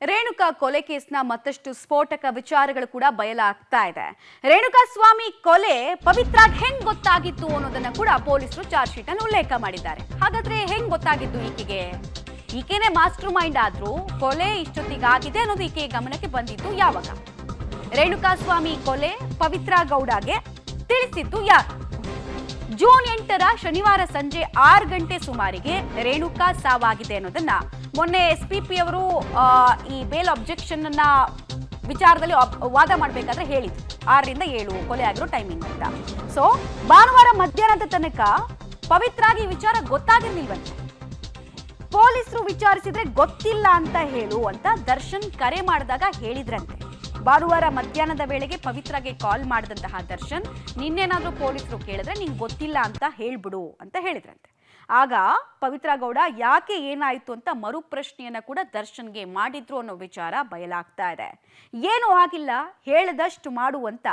ರೇಣುಕಾ ಕೊಲೆ ಕೇಸ್ನ ಮತ್ತಷ್ಟು ಸ್ಫೋಟಕ ವಿಚಾರಗಳು ಕೂಡ ಬಯಲಾಗ್ತಾ ಇದೆ. ರೇಣುಕಾ ಸ್ವಾಮಿ ಕೊಲೆ ಪವಿತ್ರಾಗ್ ಹೆಂಗ್ ಗೊತ್ತಾಗಿತ್ತು ಅನ್ನೋದನ್ನ ಕೂಡ ಪೊಲೀಸರು ಚಾರ್ಜ್ ಶೀಟ್ ಅನ್ನು ಉಲ್ಲೇಖ ಮಾಡಿದ್ದಾರೆ. ಹಾಗಾದ್ರೆ ಹೆಂಗ್ ಗೊತ್ತಾಗಿತ್ತು ಈಕೆಗೆ? ಈಕೆನೇ ಮಾಸ್ಟರ್ ಮೈಂಡ್ ಆದ್ರೂ ಕೊಲೆ ಇಷ್ಟೊತ್ತಿಗಾಗಿದೆ ಅನ್ನೋದು ಈಕೆ ಗಮನಕ್ಕೆ ಬಂದಿತ್ತು ಯಾವಾಗ? ರೇಣುಕಾ ಸ್ವಾಮಿ ಕೊಲೆ ಪವಿತ್ರ ಗೌಡಗೆ ತಿಳಿಸಿದ್ದು ಯಾರು? ಜೂನ್ 8ರ ಶನಿವಾರ ಸಂಜೆ 6 ಗಂಟೆ ಸುಮಾರಿಗೆ ರೇಣುಕಾ ಸಾವಾಗಿದೆ ಅನ್ನೋದನ್ನ ಮೊನ್ನೆ ಎಸ್ಪಿಪಿ ಅವರು ಈ ಬೇಲ್ ಅಬ್ಜೆಕ್ಷನ್ ಅನ್ನ ವಿಚಾರದಲ್ಲಿ ವಾದ ಮಾಡಬೇಕಾದ್ರೆ ಹೇಳಿದ್ರು. 6ರಿಂದ 7 ಕೊಲೆ ಆಗಿರೋ ಟೈಮಿಂಗ್ ಅಂತ. ಸೊ ಭಾನುವಾರ ಮಧ್ಯಾಹ್ನದ ತನಕ ಪವಿತ್ರಾಗಿ ವಿಚಾರ ಗೊತ್ತಾಗಿರ್ಲಿಲ್ವಂತೆ. ಪೊಲೀಸರು ವಿಚಾರಿಸಿದ್ರೆ ಗೊತ್ತಿಲ್ಲ ಅಂತ ಹೇಳು ಅಂತ ದರ್ಶನ್ ಕರೆ ಮಾಡಿದಾಗ ಹೇಳಿದ್ರಂತೆ. ಭಾನುವಾರ ಮಧ್ಯಾಹ್ನದ ವೇಳೆಗೆ ಪವಿತ್ರಾಗೆ ಕಾಲ್ ಮಾಡಿದಂತಹ ದರ್ಶನ್, ನಿನ್ನೇನಾದ್ರೂ ಪೊಲೀಸರು ಕೇಳಿದ್ರೆ ನಿಂಗೆ ಗೊತ್ತಿಲ್ಲ ಅಂತ ಹೇಳ್ಬಿಡು ಅಂತ ಹೇಳಿದ್ರಂತೆ. ಆಗ ಪವಿತ್ರ ಗೌಡ ಯಾಕೆ ಏನಾಯ್ತು ಅಂತ ಮರುಪ್ರಶ್ನೆಯನ್ನ ಕೂಡ ದರ್ಶನ್ಗೆ ಮಾಡಿದ್ರು ಅನ್ನೋ ವಿಚಾರ ಬಯಲಾಗ್ತಾ ಇದೆ. ಏನೂ ಆಗಿಲ್ಲ, ಹೇಳದಷ್ಟು ಮಾಡುವಂತ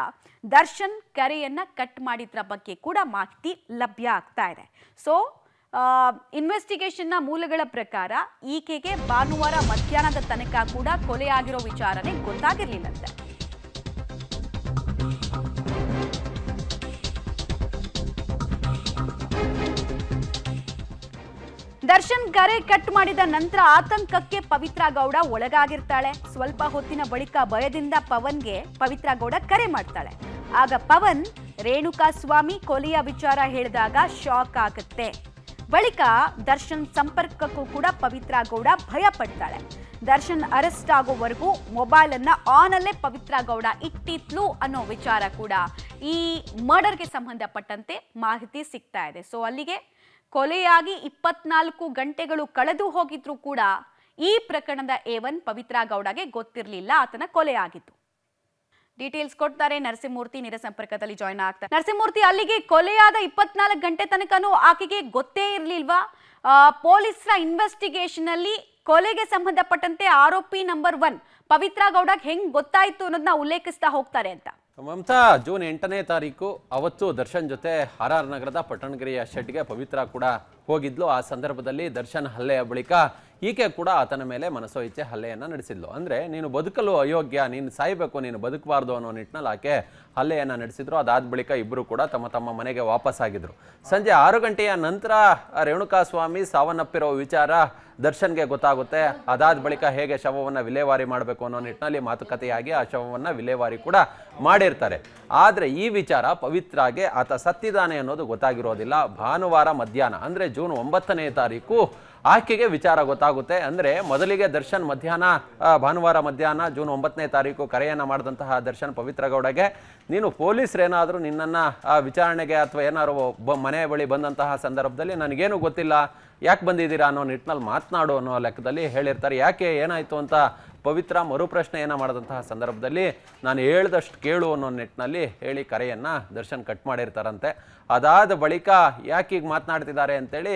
ದರ್ಶನ್ ಕರೆಯನ್ನ ಕಟ್ ಮಾಡಿದ್ರ ಬಗ್ಗೆ ಕೂಡ ಮಾಹಿತಿ ಲಭ್ಯ ಆಗ್ತಾ ಇದೆ. ಸೊ ಇನ್ವೆಸ್ಟಿಗೇಷನ್ನ ಮೂಲಗಳ ಪ್ರಕಾರ ಈಕೆಗೆ ಭಾನುವಾರ ಮಧ್ಯಾಹ್ನದ ತನಕ ಕೂಡ ಕೊಲೆಯಾಗಿರೋ ವಿಚಾರನೆ ಗೊತ್ತಾಗಿರ್ಲಿಲ್ಲಂತೆ. ದರ್ಶನ್ ಕರೆ ಕಟ್ ಮಾಡಿದ ನಂತರ ಆತಂಕಕ್ಕೆ ಪವಿತ್ರ ಗೌಡ ಒಳಗಾಗಿರ್ತಾಳೆ. ಸ್ವಲ್ಪ ಹೊತ್ತಿನ ಬಳಿಕ ಭಯದಿಂದ ಪವನ್ಗೆ ಪವಿತ್ರ ಗೌಡ ಕರೆ ಮಾಡ್ತಾಳೆ. ಆಗ ಪವನ್ ರೇಣುಕಾ ಸ್ವಾಮಿ ಕೊಲೆಯ ವಿಚಾರ ಹೇಳಿದಾಗ ಶಾಕ್ ಆಗುತ್ತೆ. ಬಳಿಕ ದರ್ಶನ್ ಸಂಪರ್ಕಕ್ಕೂ ಕೂಡ ಪವಿತ್ರ ಗೌಡ ಭಯ ಪಡ್ತಾಳೆ. ದರ್ಶನ್ ಅರೆಸ್ಟ್ ಆಗೋವರೆಗೂ ಮೊಬೈಲ್ ಅನ್ನ ಆನ್ ಅಲ್ಲೇ ಪವಿತ್ರ ಗೌಡ ಇಟ್ಟಿತ್ಲು ಅನ್ನೋ ವಿಚಾರ ಕೂಡ ಈ ಮರ್ಡರ್ಗೆ ಸಂಬಂಧಪಟ್ಟಂತೆ ಮಾಹಿತಿ ಸಿಗ್ತಾ ಇದೆ. ಸೊ ಅಲ್ಲಿಗೆ ಕೊಲೆಯಾಗಿ 24 ಗಂಟೆಗಳು ಕಳೆದು ಹೋಗಿದ್ರು ಕೂಡ ಈ ಪ್ರಕರಣದ A1 ಪವಿತ್ರ ಗೌಡಗೆ ಗೊತ್ತಿರಲಿಲ್ಲ ಆತನ ಕೊಲೆ ಆಗಿತ್ತು. ಡೀಟೇಲ್ಸ್ ಕೊಡ್ತಾರೆ ನರಸಿಂಹಮೂರ್ತಿ, ನೇರ ಸಂಪರ್ಕದಲ್ಲಿ ಜಾಯ್ನ್ ಆಗ್ತಾರೆ. ನರಸಿಂಹಮೂರ್ತಿ, ಅಲ್ಲಿಗೆ ಕೊಲೆಯಾದ 24 ಗಂಟೆ ತನಕನೂ ಆಕೆಗೆ ಗೊತ್ತೇ ಇರಲಿಲ್ವಾ? ಪೊಲೀಸರ ಇನ್ವೆಸ್ಟಿಗೇಷನ್ ಅಲ್ಲಿ ಕೊಲೆಗೆ ಸಂಬಂಧಪಟ್ಟಂತೆ ಆರೋಪಿ ನಂಬರ್ 1 ಪವಿತ್ರ ಗೌಡಗೆ ಹೆಂಗ್ ಗೊತ್ತಾಯ್ತು ಅನ್ನೋದನ್ನ ಉಲ್ಲೇಖಿಸ್ತಾ ಹೋಗ್ತಾರೆ ಅಂತ. ಮಮತಾ, ಜೂನ್ 8ನೇ ತಾರೀಕು ಅವತ್ತು ದರ್ಶನ್ ಜೊತೆ RR ನಗರದ ಪಟ್ಟಣಗಿರಿಯ ಶೆಡ್ಗೆ ಪವಿತ್ರ ಕೂಡ ಹೋಗಿದ್ಲು. ಆ ಸಂದರ್ಭದಲ್ಲಿ ದರ್ಶನ್ ಹಲ್ಲೆಯ ಬಳಿಕ ಈಕೆ ಕೂಡ ಆತನ ಮೇಲೆ ಮನಸೋ ಇಚ್ಛೆ ಹಲ್ಲೆಯನ್ನ ನಡೆಸಿದ್ಲು. ಅಂದ್ರೆ ನೀನು ಬದುಕಲು ಅಯೋಗ್ಯ, ನೀನು ಸಾಯ್ಬೇಕು, ನೀನು ಬದುಕಬಾರ್ದು ಅನ್ನೋ ನಿಟ್ಟಿನಲ್ಲಿ ಆಕೆ ಹಲ್ಲೆಯನ್ನ ನಡೆಸಿದ್ರು. ಅದಾದ ಬಳಿಕ ಇಬ್ಬರು ಕೂಡ ತಮ್ಮ ತಮ್ಮ ಮನೆಗೆ ವಾಪಸ್ ಆಗಿದ್ರು. ಸಂಜೆ 6 ಗಂಟೆಯ ನಂತರ ರೇಣುಕಾ ಸ್ವಾಮಿ ಸಾವನ್ನಪ್ಪಿರೋ ವಿಚಾರ ದರ್ಶನ್ಗೆ ಗೊತ್ತಾಗುತ್ತೆ. ಅದಾದ ಬಳಿಕ ಹೇಗೆ ಶವವನ್ನು ವಿಲೇವಾರಿ ಮಾಡಬೇಕು ಅನ್ನೋ ನಿಟ್ಟಿನಲ್ಲಿ ಮಾತುಕತೆಯಾಗಿ ಆ ಶವವನ್ನು ವಿಲೇವಾರಿ ಕೂಡ ಮಾಡಿರ್ತಾರೆ. ಆದರೆ ಈ ವಿಚಾರ ಪವಿತ್ರಾಗೆ ಆತ ಸತ್ತಿದ್ದಾನೆ ಅನ್ನೋದು ಗೊತ್ತಾಗಿರೋದಿಲ್ಲ. ಭಾನುವಾರ ಮಧ್ಯಾಹ್ನ ಅಂದರೆ ಜೂನ್ 9ನೇ ತಾರೀಕು ಆಕೆಗೆ ವಿಚಾರ ಗೊತ್ತಾಗುತ್ತೆ. ಅಂದರೆ ಮೊದಲಿಗೆ ದರ್ಶನ್ ಭಾನುವಾರ ಮಧ್ಯಾಹ್ನ ಜೂನ್ 9ನೇ ತಾರೀಕು ಕರೆಯನ್ನು ಮಾಡಿದಂತಹ ದರ್ಶನ್ ಪವಿತ್ರ ಗೌಡಗೆ, ನೀನು ಪೊಲೀಸರೇನಾದರೂ ನಿನ್ನನ್ನು ವಿಚಾರಣೆಗೆ ಅಥವಾ ಏನಾದ್ರು ಮನೆ ಬಳಿ ಬಂದಂತಹ ಸಂದರ್ಭದಲ್ಲಿ ನನಗೇನು ಗೊತ್ತಿಲ್ಲ, ಯಾಕೆ ಬಂದಿದ್ದೀರಾ ಅನ್ನೋ ನಿಟ್ಟಿನಲ್ಲಿ ಮಾತನಾಡು ಅನ್ನೋ ಲೆಕ್ಕದಲ್ಲಿ ಹೇಳಿರ್ತಾರೆ. ಯಾಕೆ ಏನಾಯಿತು ಅಂತ ಪವಿತ್ರ ಮರುಪ್ರಶ್ನೆಯನ್ನು ಮಾಡಿದಂತಹ ಸಂದರ್ಭದಲ್ಲಿ ನಾನು ಹೇಳ್ದಷ್ಟು ಕೇಳು ಅನ್ನೋ ನಿಟ್ಟಿನಲ್ಲಿ ಹೇಳಿ ಕರೆಯನ್ನು ದರ್ಶನ್ ಕಟ್ ಮಾಡಿರ್ತಾರಂತೆ. ಅದಾದ ಬಳಿಕ ಯಾಕೆ ಈಗ ಮಾತನಾಡ್ತಿದ್ದಾರೆ ಅಂತೇಳಿ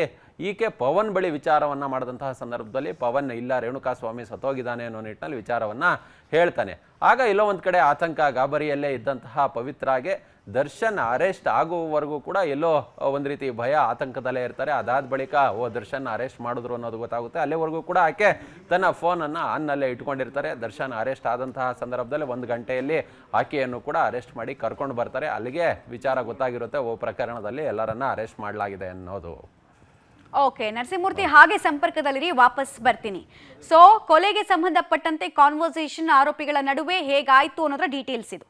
ಈಕೆ ಪವನ್ ಬಳಿ ವಿಚಾರವನ್ನು ಮಾಡಿದಂತಹ ಸಂದರ್ಭದಲ್ಲಿ ಪವನ್ ಇಲ್ಲ, ರೇಣುಕಾ ಸ್ವಾಮಿ ಸತ್ತೋಗಿದ್ದಾನೆ ಅನ್ನೋ ನಿಟ್ಟಿನಲ್ಲಿ ವಿಚಾರವನ್ನು ಹೇಳ್ತಾನೆ. ಆಗ ಎಲ್ಲೋ ಒಂದು ಕಡೆ ಆತಂಕ ಗಾಬರಿಯಲ್ಲೇ ಇದ್ದಂತಹ ಪವಿತ್ರಾಗೆ ದರ್ಶನ್ ಅರೆಸ್ಟ್ ಆಗುವವರೆಗೂ ಕೂಡ ಎಲ್ಲೋ ಒಂದು ರೀತಿ ಭಯ ಆತಂಕದಲ್ಲೇ ಇರ್ತಾರೆ. ಅದಾದ ಬಳಿಕ ದರ್ಶನ್ ಅರೆಸ್ಟ್ ಮಾಡಿದ್ರು ಅನ್ನೋದು ಗೊತ್ತಾಗುತ್ತೆ. ಅಲ್ಲಿವರೆಗೂ ಕೂಡ ಆಕೆ ತನ್ನ ಫೋನನ್ನು ಆನ್ನಲ್ಲೇ ಇಟ್ಕೊಂಡಿರ್ತಾರೆ. ದರ್ಶನ್ ಅರೆಸ್ಟ್ ಆದಂತಹ ಸಂದರ್ಭದಲ್ಲಿ 1 ಗಂಟೆಯಲ್ಲಿ ಆಕೆಯನ್ನು ಕೂಡ ಅರೆಸ್ಟ್ ಮಾಡಿ ಕರ್ಕೊಂಡು ಬರ್ತಾರೆ. ಅಲ್ಲಿಗೆ ವಿಚಾರ ಗೊತ್ತಾಗಿರುತ್ತೆ, ಪ್ರಕರಣದಲ್ಲಿ ಎಲ್ಲರನ್ನ ಅರೆಸ್ಟ್ ಮಾಡಲಾಗಿದೆ ಅನ್ನೋದು. ಓಕೆ ನರಸಿಂಹಮೂರ್ತಿ, ಹಾಗೆ ಸಂಪರ್ಕದಲ್ಲಿ ವಾಪಸ್ ಬರ್ತೀನಿ. ಸೊ ಕೊಲೆಗೆ ಸಂಬಂಧಪಟ್ಟಂತೆ ಕಾನ್ವರ್ಸೇಷನ್ ಆರೋಪಿಗಳ ನಡುವೆ ಹೇಗಾಯ್ತು ಅನ್ನೋದ್ರ ಡೀಟೇಲ್ಸ್ ಇದು.